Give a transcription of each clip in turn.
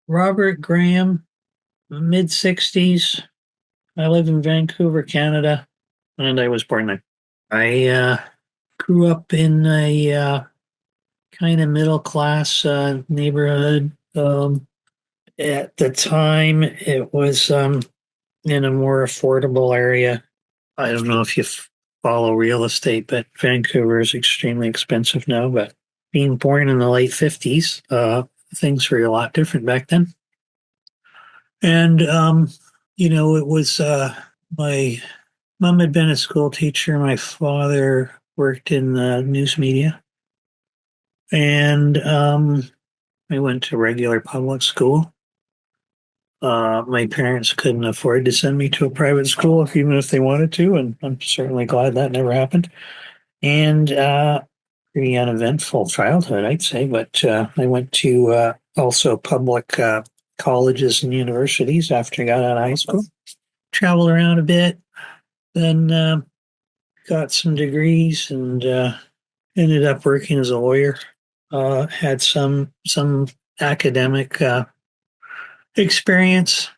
Robert Graham, mid 60s. I live in Vancouver, Canada, and I was born there. I grew up in a kind of middle class neighborhood. At the time, it was in a more affordable area. I don't know if you follow real estate, but Vancouver is extremely expensive now. But being born in the late 50s, things were a lot different back then. And, it was my mom had been a school teacher. My father worked in the news media. And I went to regular public school. My parents couldn't afford to send me to a private school, even if they wanted to. And I'm certainly glad that never happened. And pretty uneventful childhood, I'd say. But I went to also public colleges and universities after I got out of high school. Traveled around a bit, then got some degrees and ended up working as a lawyer. Had some academic experience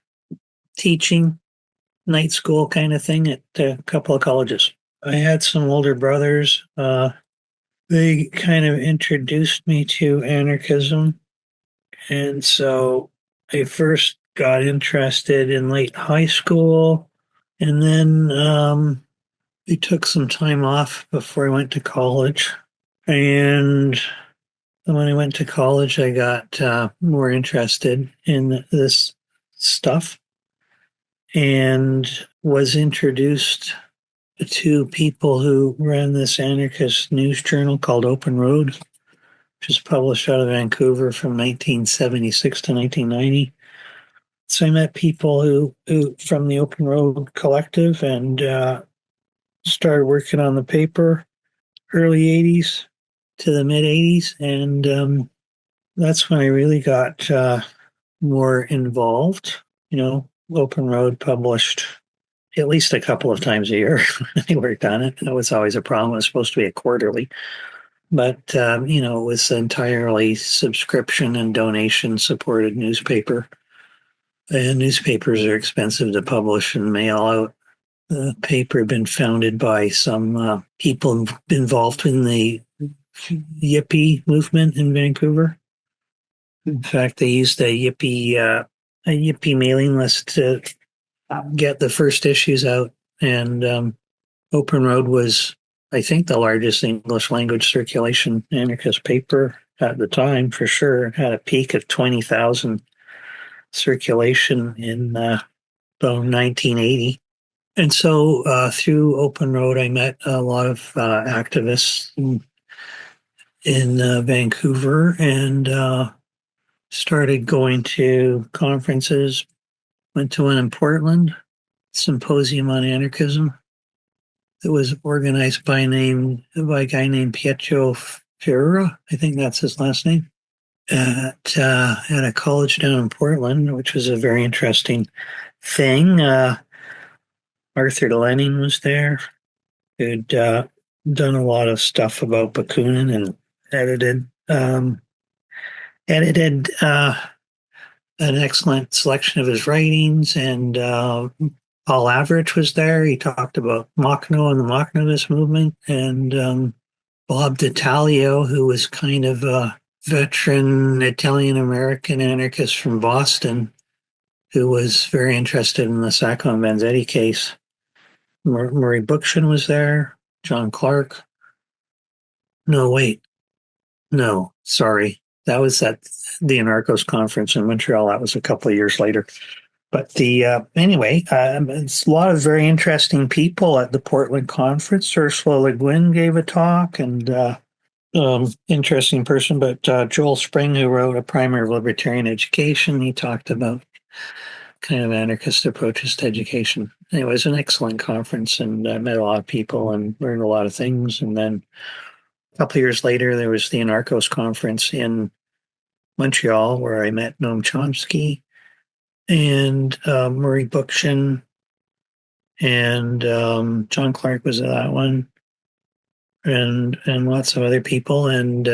teaching night school kind of thing at a couple of colleges. I had some older brothers. They kind of introduced me to anarchism. And so I first got interested in late high school. And then I took some time off before I went to college. And when I went to college, I got more interested in this stuff and was introduced to people who ran this anarchist news journal called Open Road, which was published out of Vancouver from 1976 to 1990. So I met people who from the Open Road Collective and started working on the paper early 80s to the mid 80s. And that's when I really got more involved. Open Road published at least a couple of times a year. I worked on it. That was always a problem. It was supposed to be a quarterly. But, it was entirely subscription and donation supported newspaper. And newspapers are expensive to publish and mail out. The paper had been founded by some people involved in the Yippie movement in Vancouver. In fact, they used a Yippie mailing list to get the first issues out. And Open Road was, I think, the largest English language circulation anarchist paper at the time, for sure. It had a peak of 20,000 circulation in about 1980. And so through Open Road, I met a lot of activists in Vancouver and started going to conferences. Went to one in Portland, Symposium on Anarchism. It was organized by a guy named Pietro Ferreira. I think that's his last name. At a college down in Portland, which was a very interesting thing. Arthur Lenning was there, who'd done a lot of stuff about Bakunin and edited an excellent selection of his writings. And Paul Average was there. He talked about Machno and the Machnovist movement. And Bob D'Italio, who was kind of a veteran Italian-American anarchist from Boston, who was very interested in the Sacco and Vanzetti case. Murray Bookchin was there. John Clark. No, wait. No, sorry. That was at the Anarchos conference in Montreal. That was a couple of years later. But anyway, it's a lot of very interesting people at the Portland conference. Ursula Le Guin gave a talk, and interesting person. But Joel Spring, who wrote A Primer of Libertarian Education, he talked about kind of anarchist approaches to education. Anyway, it was an excellent conference, and I met a lot of people and learned a lot of things. And then a couple of years later, there was the Anarchos conference in Montreal, where I met Noam Chomsky and Murray Bookchin, and John Clark was at that one, and lots of other people. And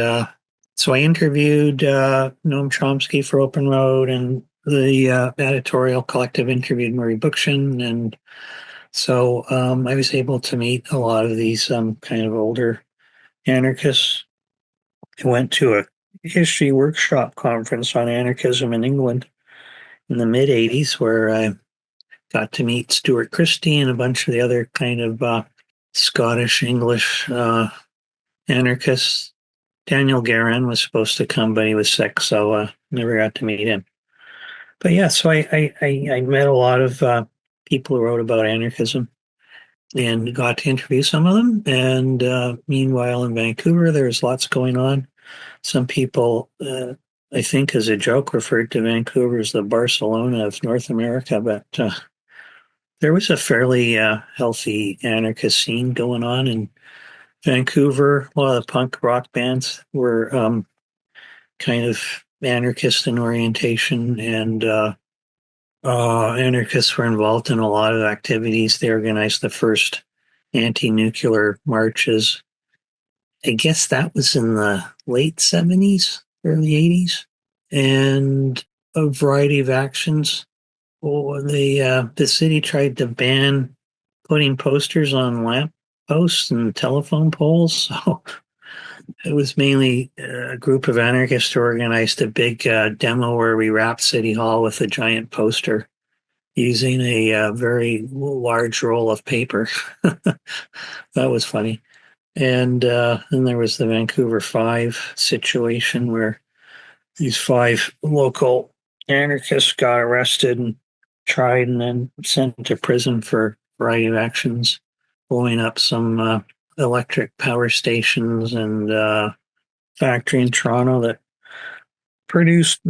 So I interviewed Noam Chomsky for Open Road, and the editorial collective interviewed Murray Bookchin. And so I was able to meet a lot of these kind of older anarchists. I went to a history workshop conference on anarchism in England in the mid 80s, where I got to meet Stuart Christie and a bunch of the other kind of Scottish English anarchists. Daniel Guerin was supposed to come, but he was sick, so never got to meet him. But yeah, so I met a lot of people who wrote about anarchism and got to interview some of them. And meanwhile, in Vancouver, there's lots going on. Some people, I think, as a joke, referred to Vancouver as the Barcelona of North America, but there was a fairly healthy anarchist scene going on in Vancouver. A lot of the punk rock bands were kind of anarchist in orientation, and anarchists were involved in a lot of activities. They organized the first anti-nuclear marches. I guess that was in the late 70s, early 80s, and a variety of actions. Well, the city tried to ban putting posters on lamp posts and telephone poles. So it was mainly a group of anarchists who organized a big demo where we wrapped City Hall with a giant poster using a very large roll of paper. That was funny. And then there was the Vancouver Five situation where these five local anarchists got arrested and tried and then sent to prison for a variety of actions, blowing up some electric power stations and factory in Toronto that produced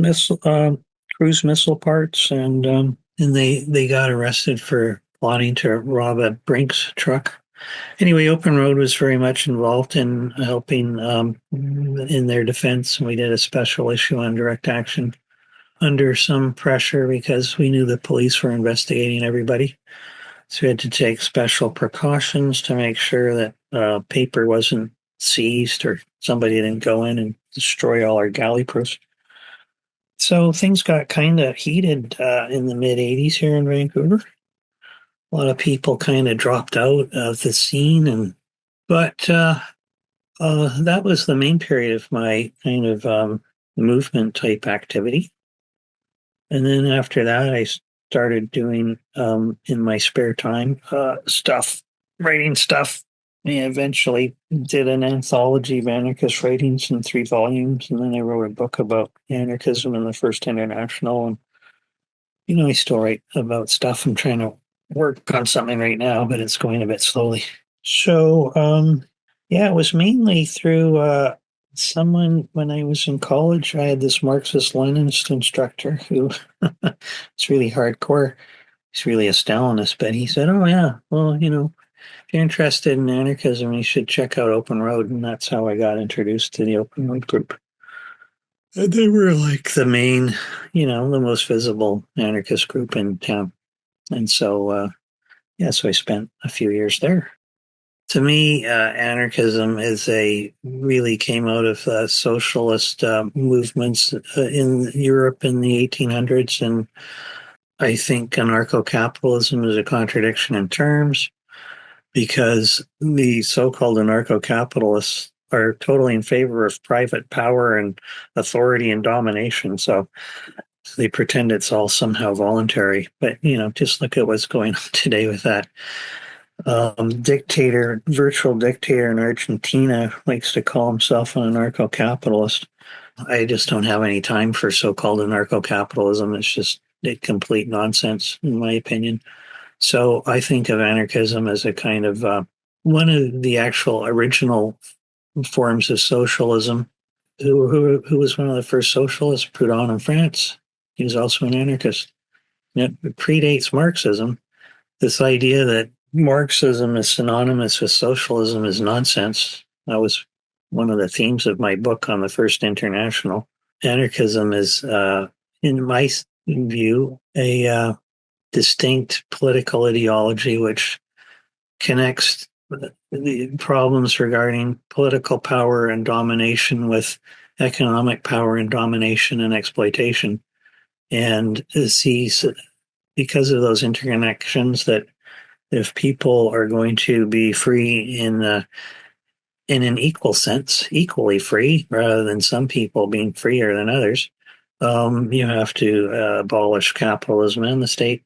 cruise missile parts, and they got arrested for plotting to rob a Brinks truck. Anyway, Open Road was very much involved in helping in their defense. We did a special issue on direct action under some pressure because we knew the police were investigating everybody. So we had to take special precautions to make sure that paper wasn't seized or somebody didn't go in and destroy all our galley proofs. So things got kind of heated in the mid 80s here in Vancouver. A lot of people kind of dropped out of the scene, but that was the main period of my kind of movement type activity. And then after that, I started doing in my spare time stuff, writing stuff. I eventually did an anthology of anarchist writings in 3 volumes, and then I wrote a book about anarchism in the First International. And I still write about stuff. I'm trying to work on something right now, but it's going a bit slowly. So yeah, it was mainly through someone when I was in college. I had this Marxist-Leninist instructor who it's really hardcore. He's really a Stalinist, but he said, "Oh yeah, well, if you're interested in anarchism, you should check out Open Road." And that's how I got introduced to the Open Road group. And they were like the main, the most visible anarchist group in town. And so, so I spent a few years there. To me, anarchism really came out of socialist movements in Europe in the 1800s. And I think anarcho-capitalism is a contradiction in terms, because the so-called anarcho-capitalists are totally in favor of private power and authority and domination. So they pretend it's all somehow voluntary. But, just look at what's going on today with that. Virtual dictator in Argentina likes to call himself an anarcho-capitalist. I just don't have any time for so-called anarcho-capitalism. It's just complete nonsense, in my opinion. So I think of anarchism as a kind of one of the actual original forms of socialism. Who was one of the first socialists? Proudhon in France. He was also an anarchist. It predates Marxism. This idea that Marxism is synonymous with socialism is nonsense. That was one of the themes of my book on the First International. Anarchism is, in my view, a distinct political ideology which connects the problems regarding political power and domination with economic power and domination and exploitation, and sees, because of those interconnections, that if people are going to be free in an equal sense, equally free, rather than some people being freer than others, you have to abolish capitalism and the state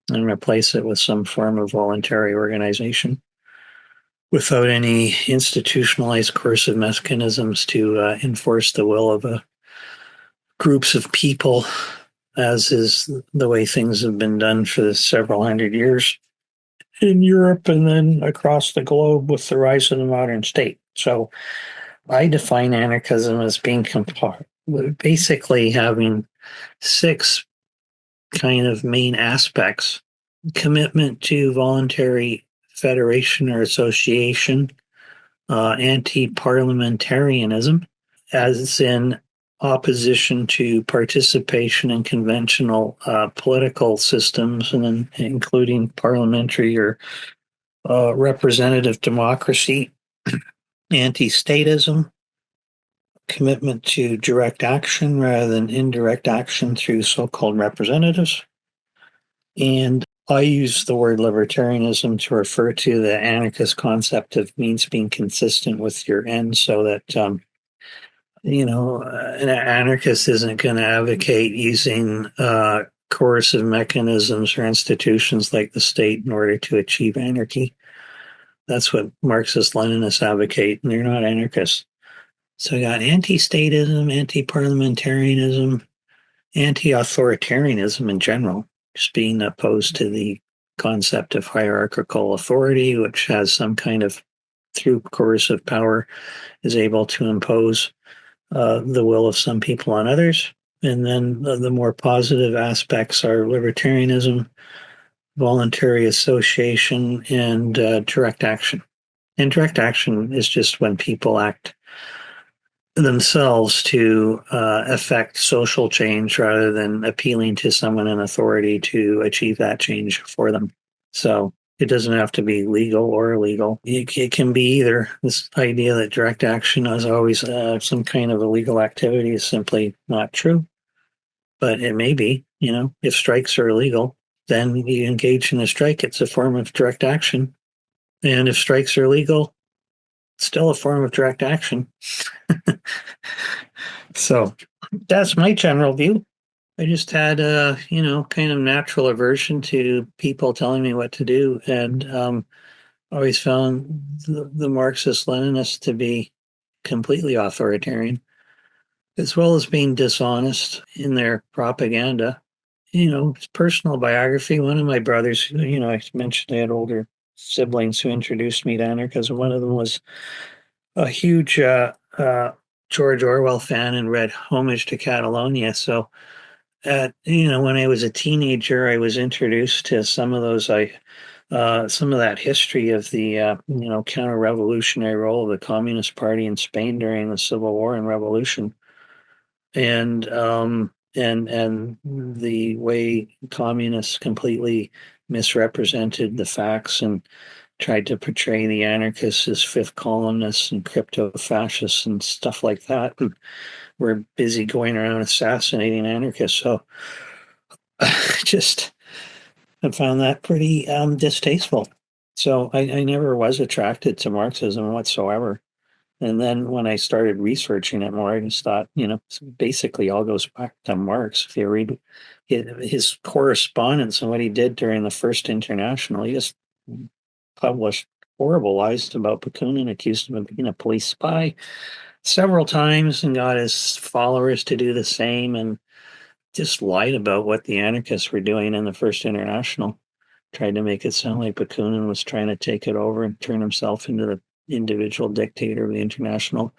and replace it with some form of voluntary organization without any institutionalized coercive mechanisms to enforce the will of groups of people, as is the way things have been done for several hundred years in Europe and then across the globe with the rise of the modern state. So I define anarchism as being basically having six kind of main aspects: commitment to voluntary federation or association, anti-parliamentarianism, as in opposition to participation in conventional political systems, and then including parliamentary or representative democracy, anti-statism, commitment to direct action rather than indirect action through so-called representatives. And I use the word libertarianism to refer to the anarchist concept of means being consistent with your end, so that an anarchist isn't going to advocate using coercive mechanisms or institutions like the state in order to achieve anarchy. That's what Marxist-Leninists advocate, and they're not anarchists. So you got anti-statism, anti-parliamentarianism, anti-authoritarianism in general, just being opposed to the concept of hierarchical authority, which has some kind of, through coercive power, is able to impose the will of some people on others. And then the more positive aspects are libertarianism, voluntary association, and direct action. And direct action is just when people act themselves to affect social change rather than appealing to someone in authority to achieve that change for them. So it doesn't have to be legal or illegal. It can be either. This idea that direct action is always some kind of illegal activity is simply not true. But it may be, if strikes are illegal, then you engage in a strike. It's a form of direct action. And if strikes are legal, it's still a form of direct action. So that's my general view. I just had a, kind of natural aversion to people telling me what to do, and always found the Marxist-Leninists to be completely authoritarian, as well as being dishonest in their propaganda. Personal biography. One of my brothers, I mentioned I had older siblings who introduced me to anarchism. One of them was a huge George Orwell fan and read Homage to Catalonia. So, when I was a teenager, I was introduced to some of those. Some of that history of the counter-revolutionary role of the Communist Party in Spain during the Civil War and Revolution, and the way communists completely misrepresented the facts and tried to portray the anarchists as fifth columnists and crypto-fascists and stuff like that. And we're busy going around assassinating anarchists. So I found that pretty distasteful. So I never was attracted to Marxism whatsoever. And then when I started researching it more, I just thought, basically all goes back to Marx. If you read his correspondence and what he did during the First International, he just published horrible lies about Bakunin, accused him of being a police spy several times, and got his followers to do the same, and just lied about what the anarchists were doing in the First International. Tried to make it sound like Bakunin was trying to take it over and turn himself into the individual dictator of the International.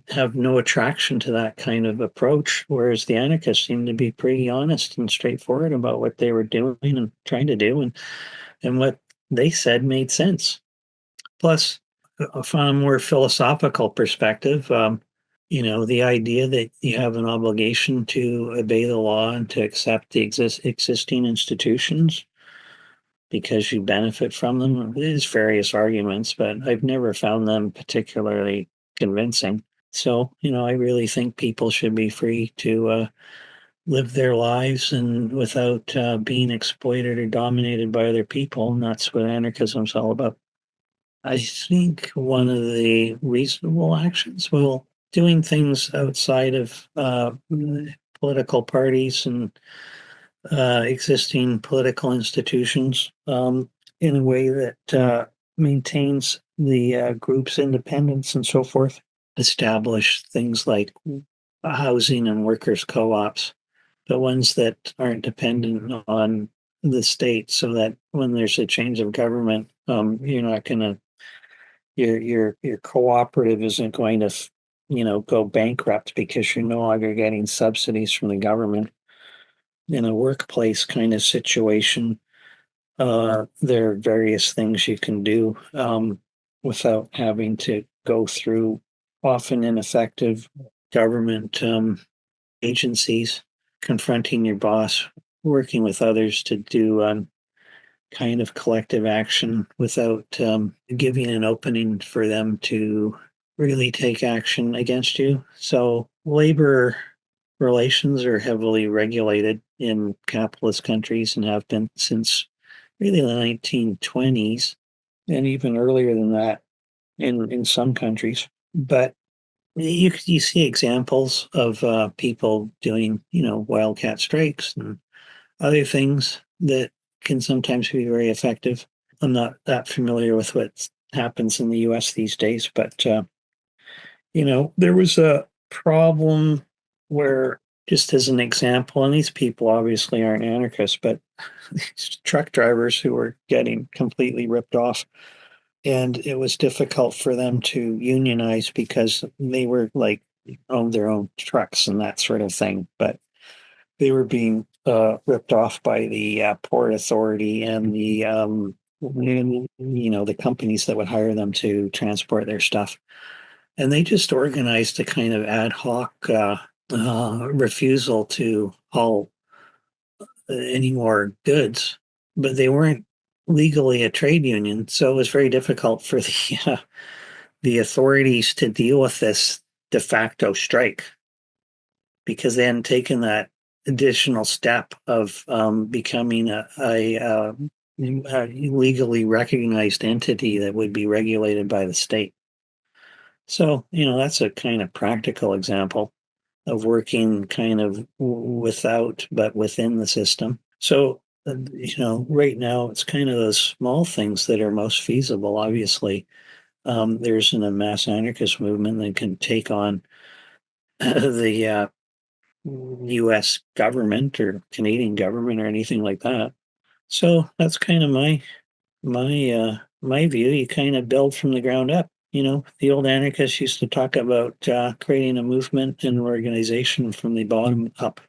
Have no attraction to that kind of approach, whereas the anarchists seemed to be pretty honest and straightforward about what they were doing and trying to do, and what they said made sense. Plus, from a more philosophical perspective, the idea that you have an obligation to obey the law and to accept the existing institutions because you benefit from them. There's various arguments, but I've never found them particularly convincing. So, I really think people should be free to live their lives and without being exploited or dominated by other people. And that's what anarchism's all about. I think one of the reasonable actions, well, doing things outside of political parties and existing political institutions in a way that maintains the group's independence and so forth. Establish things like housing and workers' co-ops, but ones that aren't dependent on the state, so that when there's a change of government, you're not going to your cooperative isn't going to go bankrupt because you're no longer getting subsidies from the government. In a workplace kind of situation, there are various things you can do without having to go through often ineffective government agencies, confronting your boss, working with others to do kind of collective action without giving an opening for them to really take action against you. So labor relations are heavily regulated in capitalist countries and have been since really the 1920s and even earlier than that in some countries. But you see examples of people doing wildcat strikes and other things that can sometimes be very effective. I'm not that familiar with what happens in the U.S. these days, but there was a problem where, just as an example, and these people obviously aren't anarchists, but these truck drivers who were getting completely ripped off. And it was difficult for them to unionize because they were like owned their own trucks and that sort of thing. But they were being ripped off by the Port Authority and the companies that would hire them to transport their stuff. And they just organized a kind of ad hoc refusal to haul any more goods, but they weren't legally a trade union, so it was very difficult for the authorities to deal with this de facto strike because they hadn't taken that additional step of becoming a legally recognized entity that would be regulated by the state. So, that's a kind of practical example of working kind of without but within the system. So, right now it's kind of those small things that are most feasible. Obviously, there's a mass anarchist movement that can take on the U.S. government or Canadian government or anything like that. So that's kind of my view. You kind of build from the ground up. The old anarchists used to talk about creating a movement and organization from the bottom up.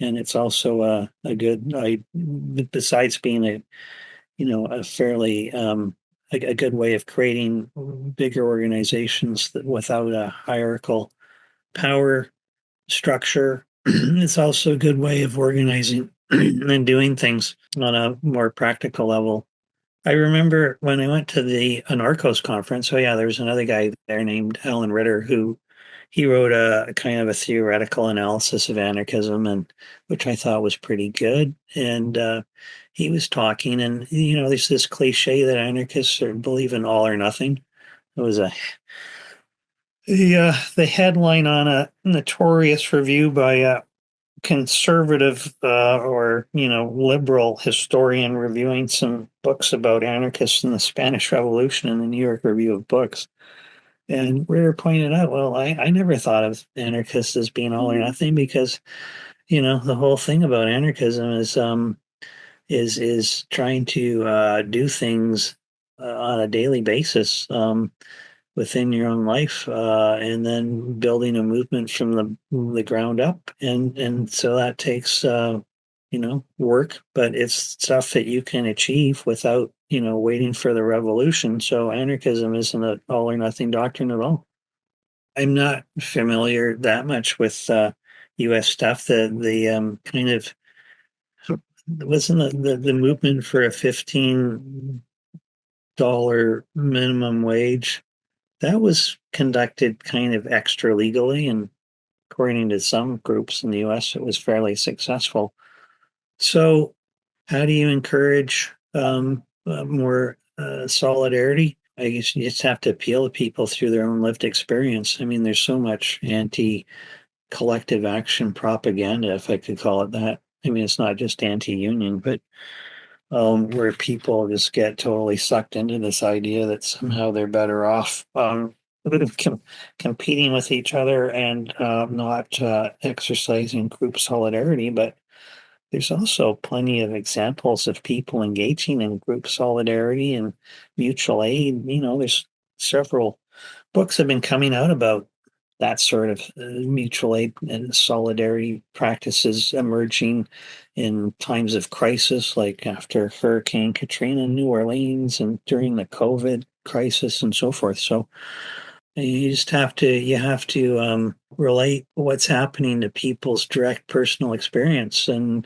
And it's also a good, besides being a fairly, a good way of creating bigger organizations that without a hierarchical power structure. It's also a good way of organizing and doing things on a more practical level. I remember when I went to the Anarchos conference. Oh yeah, there was another guy there named Alan Ritter who he wrote a kind of a theoretical analysis of anarchism, and which I thought was pretty good. And he was talking, and there's this cliche that anarchists believe in all or nothing. It was the headline on a notorious review by a conservative or liberal historian reviewing some books about anarchists in the Spanish Revolution in the New York Review of Books. And Ritter pointed out, well, I never thought of anarchists as being all or nothing because the whole thing about anarchism is trying to do things on a daily basis within your own life, and then building a movement from the ground up, and so that takes work, but it's stuff that you can achieve without waiting for the revolution. So anarchism isn't an all or nothing doctrine at all. I'm not familiar that much with U.S. stuff. The kind of wasn't the movement for a $15 minimum wage that was conducted kind of extra legally, and according to some groups in the US, it was fairly successful. So, how do you encourage more solidarity? I guess you just have to appeal to people through their own lived experience. I mean, there's so much anti collective action propaganda, if I could call it that. I mean, it's not just anti union, but where people just get totally sucked into this idea that somehow they're better off com- competing with each other and not exercising group solidarity. But there's also plenty of examples of people engaging in group solidarity and mutual aid. There's several books have been coming out about that sort of mutual aid and solidarity practices emerging in times of crisis, like after Hurricane Katrina in New Orleans and during the COVID crisis and so forth. So you have to relate what's happening to people's direct personal experience, and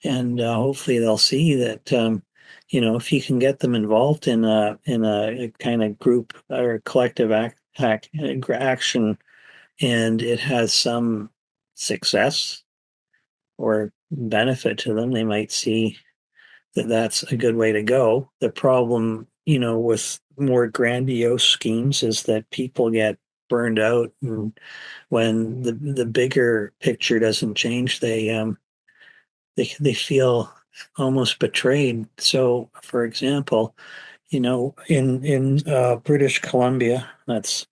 hopefully they'll see that if you can get them involved in a kind of group or collective action, and it has some success or benefit to them, they might see that that's a good way to go. The problem, with more grandiose schemes is that people get burned out, and when the bigger picture doesn't change, they feel almost betrayed. So, for example, in British Columbia, that's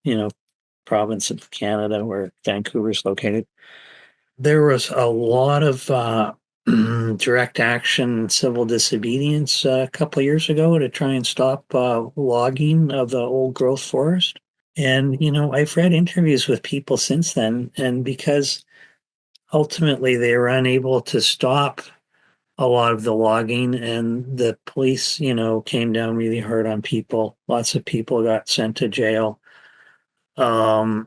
province of Canada where Vancouver's located, there was a lot of direct action civil disobedience a couple of years ago to try and stop logging of the old growth forest. And I've read interviews with people since then, and because ultimately they were unable to stop a lot of the logging, and the police came down really hard on people. Lots of people got sent to jail um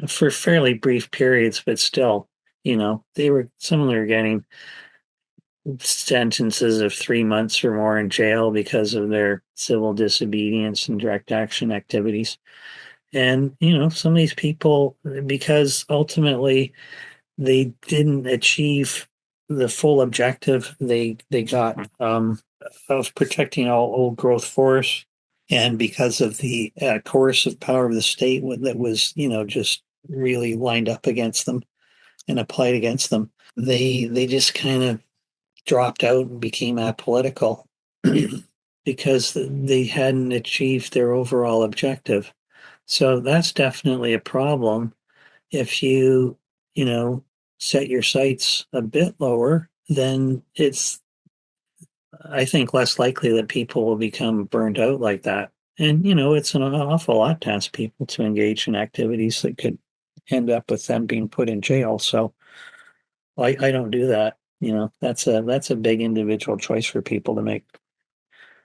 for fairly brief periods, but still, some of them were getting sentences of 3 months or more in jail because of their civil disobedience and direct action activities. And some of these people, because ultimately they didn't achieve the full objective they got of protecting all old growth forests, and because of the coercive power of the state that was just really lined up against them and applied against them, they just kind of dropped out and became apolitical because they hadn't achieved their overall objective. So that's definitely a problem. If you know, set your sights a bit lower, then it's, I think, less likely that people will become burned out like that. And, it's an awful lot to ask people to engage in activities that could end up with them being put in jail. So I don't do that. That's a big individual choice for people to make.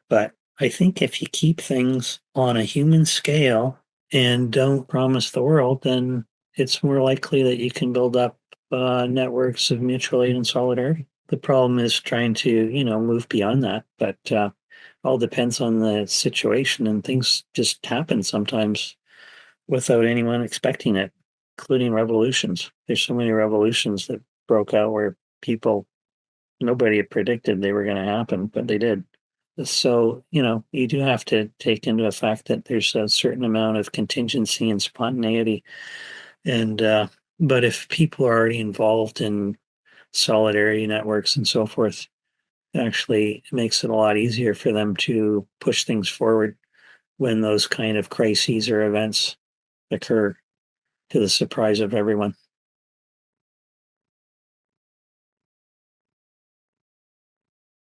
But I think if you keep things on a human scale and don't promise the world, then it's more likely that you can build up networks of mutual aid and solidarity. The problem is trying to, move beyond that. But all depends on the situation, and things just happen sometimes without anyone expecting it, including revolutions. There's so many revolutions that broke out where nobody had predicted they were going to happen, but they did. So, you do have to take into effect that there's a certain amount of contingency and spontaneity. And, but if people are already involved in solidarity networks and so forth, actually it makes it a lot easier for them to push things forward when those kind of crises or events occur, to the surprise of everyone.